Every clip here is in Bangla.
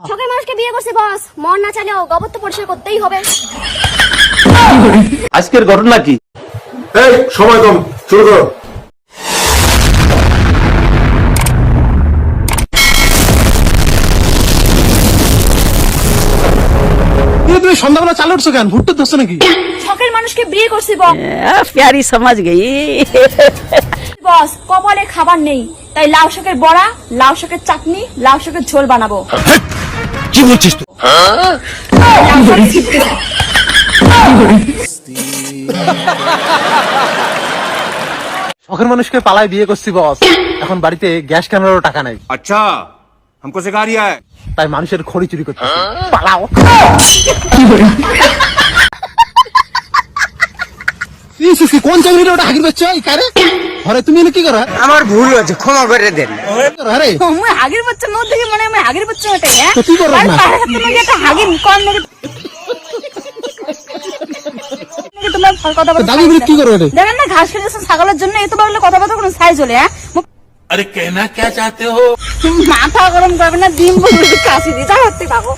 শখের মানুষকে বিয়ে করছে বস, মন না চাইলেও গোবর তো পরিষ্কার করতেই হবে। আজকের ঘটনা কি? এই সময় কম, শুরু করো। তুমি সন্ধ্যাবেলা চালে উঠছো কেন? ভুট্টো ধরছো নাকি? শখের মানুষকে বিয়ে করছি বস, प्यारी समझ गई। বস কপালে খাবার নেই, তাই লাউ শাকের বড়া, লাউ শাকের চাটনি, লাউ শাকের ঝোল বানাবো। কি বলছিস তুই? লাউ শাক ছিটতে। শখের মানুষকে পালায় বিয়ে করছি বস, এখন বাড়িতে গ্যাস কেনারও টাকা নাই, अच्छा हमको सिखा रिया है। তাই মানুষের খড়ি চুরি করতে পালাও। কোন চাকরিটা ওটা হাগির বাচ্চা কারে ঘরে? তুমি এনে কি করো? আমার ভুল হয়েছে, ক্ষমা করে দেন। আরে আমি আগের বাচ্চার মধ্যে থেকে মনে হয় আমি আগের বাচ্চা ওটাই। হ্যাঁ তো কি করো না? তোমাকে একটা হাগিন কম নাকি তোমার কথা বলতে দাবি বলে কি করো এটা? দেখেন না ঘাস খেতে ছাগলের জন্য এত বড় কথা বলতে কোনো সাইজ হলে। হ্যাঁ अरे कहना क्या चाहते हो? মাথা গরম করবে না, ডিম বলবে কাশি দিয়ে যা হতে পাবো।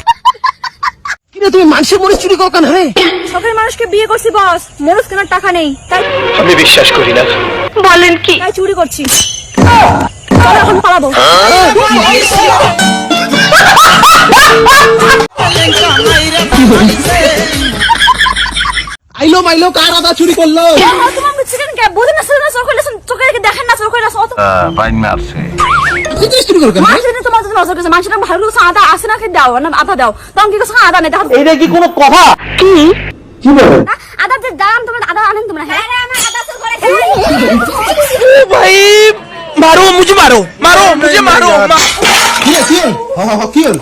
কিরে তুমি মানুষের মরিচ চুরি করো কেন? হ্যাঁ শখের মানুষকে বিয়ে করছি বস, মরুচ কেনার টাকা নেই, তাই আমি বিশ্বাস করি না। বলেন কি তাই চুরি করছি। চলো এখন পালাবো। আইলো মাইলো কার আদা চুরি করলো? তোমার চিকেন কে বুঝে না শুনে চোখে চোখে দেখেন না চোখে বাইন মারছে। কি জিনিস চুরি করো কেন? মানুষের তোমার জন্য নজর গেছে, মানুষের ভালো আদা আসে না, দাও না আদা দাও, তখন কি করছো আদা নেই দেখো। এটা কি কোনো কথা? কি কি বলে? আদার যে দাম, তোমরা আদা আনেন তোমরা। হ্যাঁ আমার আদা চুরি করে ভাই মারো মুঝে, মারো মারো মুঝে, মারো। কি কি কি হল?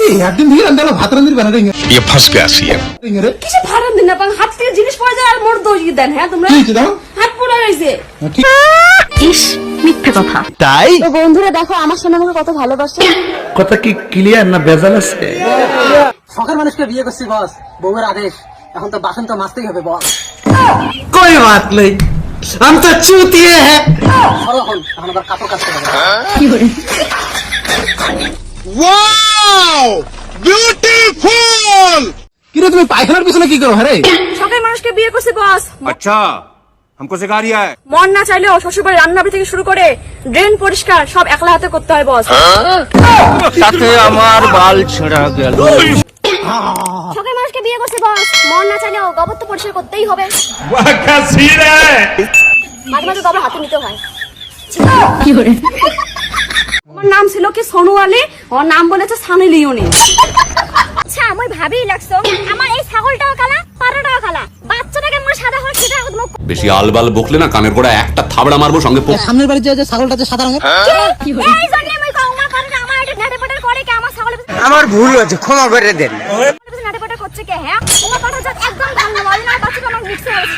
এই একদিন ধরে আন্দালা ভাত রান্দির বানারে ये फंस गया सीएम। রে কিছু ভাড়া দিন না, হাত থেকে জিনিস পড়ে যায় আর মোর দোষ দেন। হ্যাঁ তোমরা কি হইছে দাও? হাত পড়ে গেছে। ঠিক ইস মিথ্যে কথা। তাই তো বন্ধুরা দেখো আমার সামনে আমাকে কত ভালোবাসে। কথা কি ক্লিয়ার না ভেজাল আছে? শখের মানুষকে বিয়ে করছি বস, বউয়ের আদেশ, এখন তো বাসন তো মাজতেই হবে বস। कोई बात नहीं, हम तो चूतिए हैं। সরো এখন আবার কাপড় কাচতে হবে। কিরে তুমি পায়খানার পিছনে কি করো? আরে শখের মানুষকে বিয়ে করছি বস, अच्छा हमको सिखा रिया है। মন না চাইলেও শ্বশুরবাড়ি রান্নাবাড়ি থেকে শুরু করে ড্রেন পরিষ্কার সব একলা হাতে করতে হয় বস। সাথে আমার বাল ছেঁড়া গেল। শখের মানুষকে বিয়ে করছে বস, মন না চাইলেও গোবর তো পরিষ্কার করতেই হবে। মাঝে মাঝে গোবর হাতে নিতে হয়। আমার নাম ছিল কি সোনু আলী, ওর নাম বলেছে সানি লিওনি। আচ্ছা আমি ভাবিই লাগছো আমার এই ছাগলটাও কালা, পাড়াটাও কালা, বাচ্চাটাকে মোর সাদা হল সেটা একদম। বেশি আলবাল বকলে না কানের গোড়া একটা থাবড়া মারবো সঙ্গে সামনের বাড়ির যে ছাগলটা যে সাদা রঙের, এই জন্য আমি কওমা পারে আমার এটা নেটেপটার করে কি আমার ছাগলের পিছনে আমার ভুল হয়েছে, ক্ষমা করে দেন। নেটেপটা করছে কে? হ্যাঁ তোমার কথা একদম ভালো নয়, বাচ্চাটা আমার মিক্স হয়েছে।